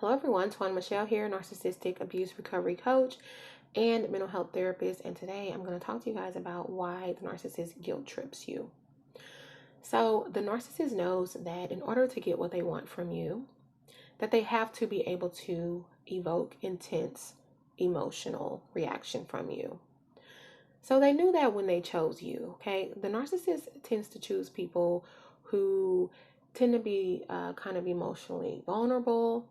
Hello everyone, Twan Michelle here, Narcissistic Abuse Recovery Coach and mental health therapist. And today I'm going to talk to you guys about why the narcissist guilt trips you. So the narcissist knows that in order to get what they want from you, that they have to be able to evoke intense emotional reaction from you. So they knew that when they chose you, okay? The narcissist tends to choose people who tend to be kind of emotionally vulnerable,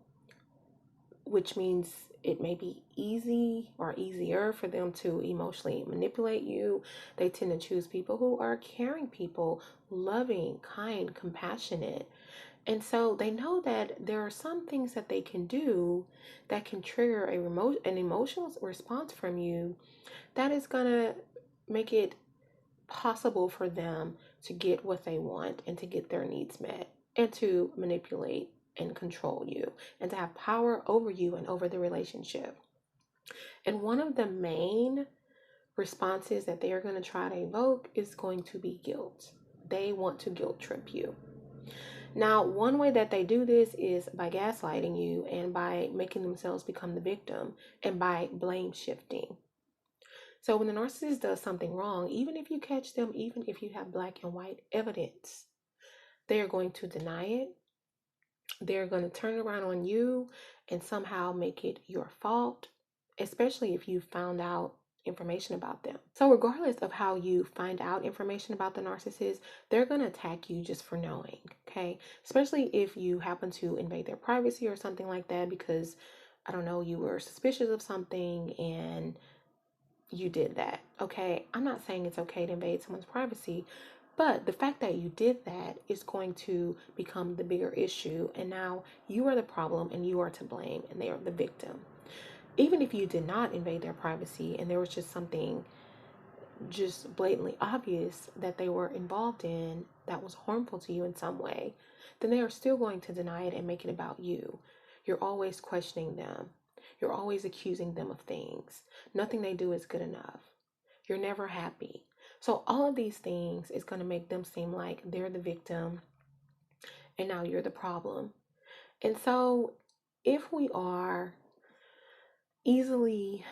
which means it may be easy or easier for them to emotionally manipulate you. They tend to choose people who are caring people, loving, kind, compassionate. And so they know that there are some things that they can do that can trigger an emotional response from you that is going to make it possible for them to get what they want and to get their needs met and to manipulate and control you and to have power over you and over the relationship. And one of the main responses that they are going to try to evoke is going to be guilt. They want to guilt trip you. Now, one way that they do this is by gaslighting you and by making themselves become the victim and by blame shifting. So when the narcissist does something wrong, even if you catch them, even if you have black and white evidence, they are going to deny it. They're going to turn it around on you and somehow make it your fault, especially if you found out information about them. So regardless of how you find out information about the narcissist, they're going to attack you just for knowing, okay? Especially if you happen to invade their privacy or something like that because, I don't know, you were suspicious of something and you did that, okay? I'm not saying it's okay to invade someone's privacy, but the fact that you did that is going to become the bigger issue. And now you are the problem and you are to blame and they are the victim. Even if you did not invade their privacy and there was just something just blatantly obvious that they were involved in that was harmful to you in some way, then they are still going to deny it and make it about you. You're always questioning them. You're always accusing them of things. Nothing they do is good enough. You're never happy. So all of these things is going to make them seem like they're the victim and now you're the problem. And so if we are easily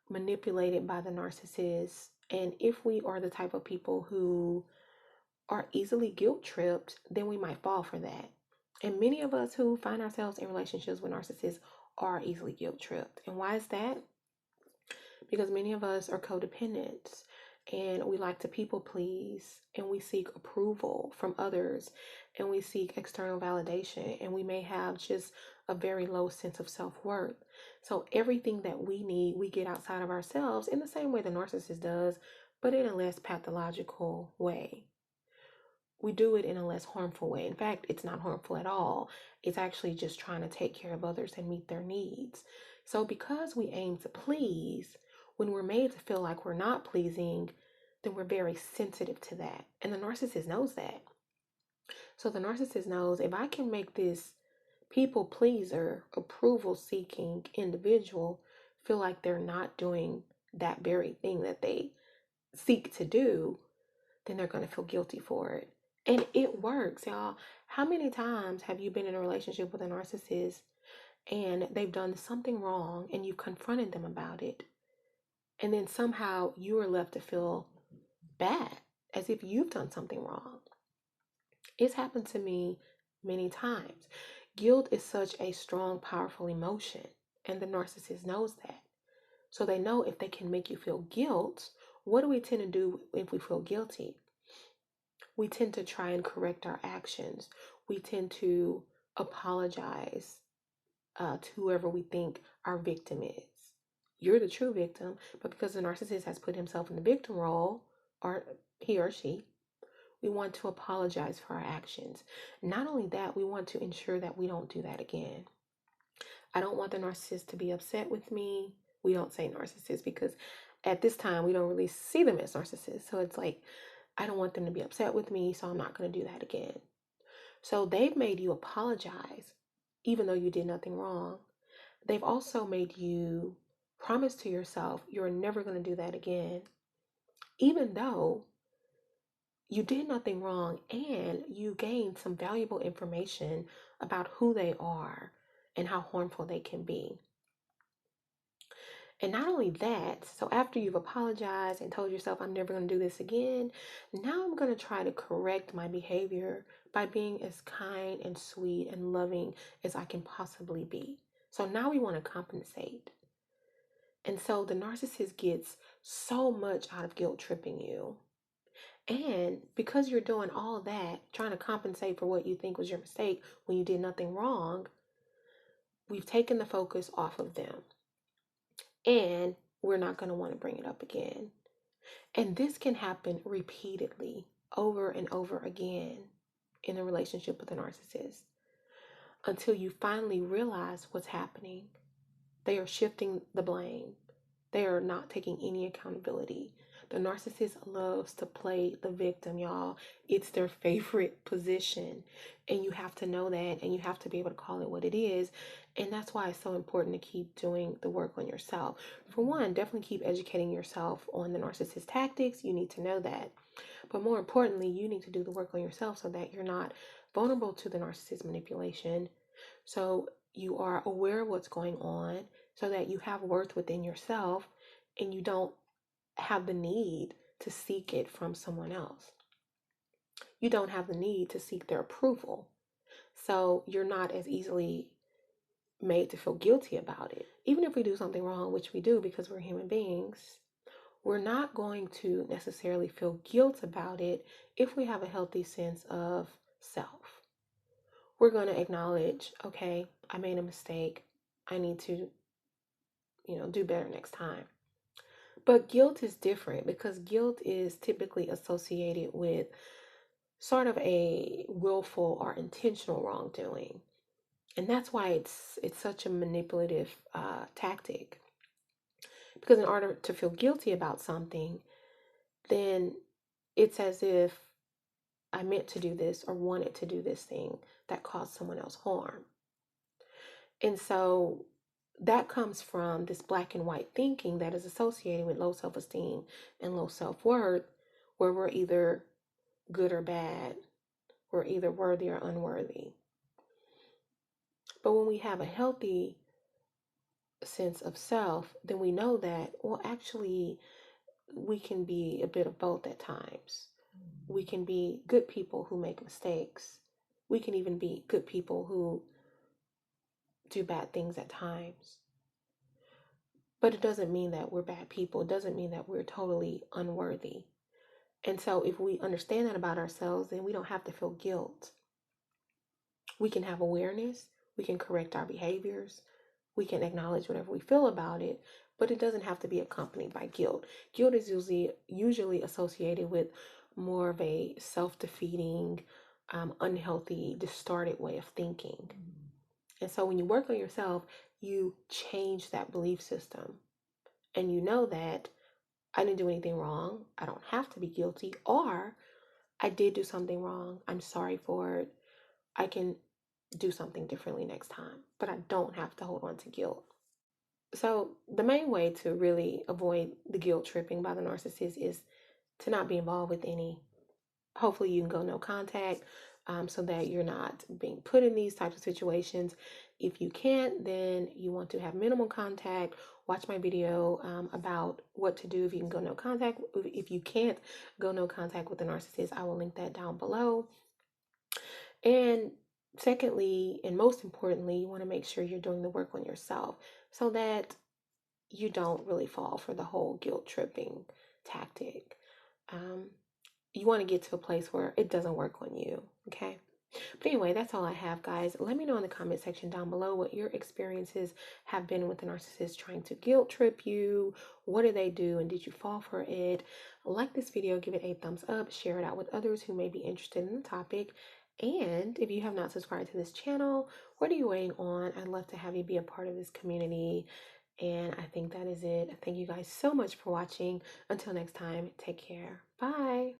manipulated by the narcissist, and if we are the type of people who are easily guilt tripped, then we might fall for that. And many of us who find ourselves in relationships with narcissists are easily guilt tripped. And why is that? Because many of us are codependents and we like to people please and we seek approval from others and we seek external validation and we may have just a very low sense of self-worth. So everything that we need, we get outside of ourselves in the same way the narcissist does, but in a less pathological way. We do it in a less harmful way. In fact, it's not harmful at all. It's actually just trying to take care of others and meet their needs. So because we aim to please, when we're made to feel like we're not pleasing, then we're very sensitive to that. And the narcissist knows that. So the narcissist knows if I can make this people pleaser, approval seeking individual feel like they're not doing that very thing that they seek to do, then they're going to feel guilty for it. And it works, y'all. How many times have you been in a relationship with a narcissist and they've done something wrong and you've confronted them about it? And then somehow you are left to feel bad as if you've done something wrong. It's happened to me many times. Guilt is such a strong, powerful emotion, and the narcissist knows that. So they know if they can make you feel guilt, what do we tend to do if we feel guilty? We tend to try and correct our actions. We tend to apologize to whoever we think our victim is. You're the true victim, but because the narcissist has put himself in the victim role, or he or she, we want to apologize for our actions. Not only that, we want to ensure that we don't do that again. I don't want the narcissist to be upset with me. We don't say narcissist because at this time we don't really see them as narcissists. So it's like, I don't want them to be upset with me, so I'm not going to do that again. So they've made you apologize, even though you did nothing wrong. They've also made you promise to yourself you're never going to do that again, even though you did nothing wrong and you gained some valuable information about who they are and how harmful they can be. And not only that, so after you've apologized and told yourself, I'm never going to do this again, now I'm going to try to correct my behavior by being as kind and sweet and loving as I can possibly be. So now we want to compensate. And so the narcissist gets so much out of guilt tripping you. And because you're doing all that, trying to compensate for what you think was your mistake when you did nothing wrong, we've taken the focus off of them. And we're not going to want to bring it up again. And this can happen repeatedly, over and over again in a relationship with a narcissist until you finally realize what's happening. They are shifting the blame. They are not taking any accountability. The narcissist loves to play the victim, y'all. It's their favorite position. And you have to know that, and you have to be able to call it what it is. And that's why it's so important to keep doing the work on yourself. For one, definitely keep educating yourself on the narcissist tactics. You need to know that. But more importantly, you need to do the work on yourself so that you're not vulnerable to the narcissist manipulation. So you are aware of what's going on, so that you have worth within yourself and you don't have the need to seek it from someone else. You don't have the need to seek their approval. So you're not as easily made to feel guilty about it. Even if we do something wrong, which we do because we're human beings, we're not going to necessarily feel guilt about it if we have a healthy sense of self. We're going to acknowledge, okay, I made a mistake. I need to, do better next time. But guilt is different because guilt is typically associated with sort of a willful or intentional wrongdoing. And that's why it's such a manipulative tactic. Because in order to feel guilty about something, then it's as if I meant to do this or wanted to do this thing that caused someone else harm. And so that comes from this black and white thinking that is associated with low self-esteem and low self-worth, where we're either good or bad, we're either worthy or unworthy. But when we have a healthy sense of self, then we know that, well, actually, we can be a bit of both at times. We can be good people who make mistakes. We can even be good people who do bad things at times. But it doesn't mean that we're bad people. It doesn't mean that we're totally unworthy. And so if we understand that about ourselves, then we don't have to feel guilt. We can have awareness. We can correct our behaviors. We can acknowledge whatever we feel about it, but it doesn't have to be accompanied by guilt. Guilt is usually associated with more of a self-defeating, unhealthy, distorted way of thinking. And so when you work on yourself, you change that belief system. And you know that I didn't do anything wrong. I don't have to be guilty. Or I did do something wrong. I'm sorry for it. I can do something differently next time. But I don't have to hold on to guilt. So the main way to really avoid the guilt tripping by the narcissist is to not be involved with any. Hopefully you can go no contact, so that you're not being put in these types of situations. If you can't, then you want to have minimal contact. Watch my video about what to do if you can go no contact. If you can't go no contact with the narcissist, I will link that down below. And secondly, and most importantly, you want to make sure you're doing the work on yourself so that you don't really fall for the whole guilt tripping tactic. You want to get to a place where it doesn't work on you, okay? But anyway, that's all I have, guys. Let me know in the comment section down below what your experiences have been with the narcissist trying to guilt trip you. What do they do, and did you fall for it? Like this video, give it a thumbs up, share it out with others who may be interested in the topic. And if you have not subscribed to this channel, what are you waiting on? I'd love to have you be a part of this community. And I think that is it. Thank you guys so much for watching. Until next time, take care. Bye.